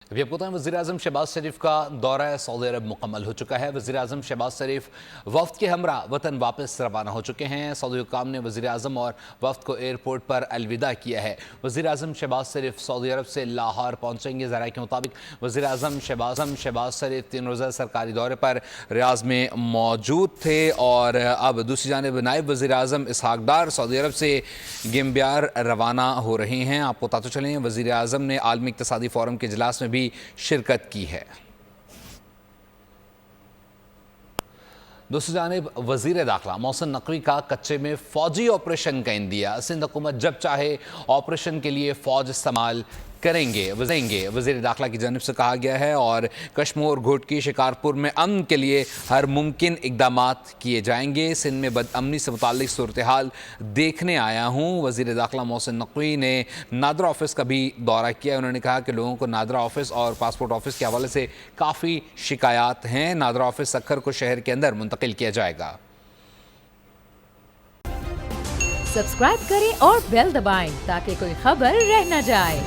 ابھی آپ کو بتائیں وزیراعظم شہباز شریف کا دورہ سعودی عرب مکمل ہو چکا ہے۔ وزیراعظم شہباز شریف وفد کے ہمراہ وطن واپس روانہ ہو چکے ہیں۔ سعودی حکام نے وزیراعظم اور وفد کو ایئرپورٹ پر الوداع کیا ہے۔ وزیراعظم شہباز شریف سعودی عرب سے لاہور پہنچیں گے۔ ذرائع کے مطابق وزیراعظم شہباز شریف 3 روزہ سرکاری دورے پر ریاض میں موجود تھے، اور اب دوسری جانب نائب وزیراعظم اسحاق ڈار سعودی عرب سے گیمبیار روانہ ہو رہے ہیں۔ آپ کو بتاتے چلیں وزیراعظم نے عالمی اقتصادی فورم کے اجلاس میں بھی شرکت کی ہے۔ دوسری جانب وزیر داخلہ محسن نقوی کا کچے میں فوجی آپریشن کا اندیا۔ سندھ حکومت جب چاہے آپریشن کے لیے فوج استعمال کریں گے وزیر داخلہ کی جانب سے کہا گیا ہے، اور کشمور گھوٹکی شکارپور میں امن کے لیے ہر ممکن اقدامات کیے جائیں گے۔ سندھ میں بد امنی سے متعلق صورتحال دیکھنے آیا ہوں۔ وزیر داخلہ محسن نقوی نے نادرا آفس کا بھی دورہ کیا۔ انہوں نے کہا کہ لوگوں کو نادرا آفس اور پاسپورٹ آفس کے حوالے سے کافی شکایات ہیں۔ نادرا آفس سکھر کو شہر کے اندر منتقل کیا جائے گا۔ سبسکرائب کریں اور بیل دبائیں تاکہ کوئی خبر رہ نہ جائے۔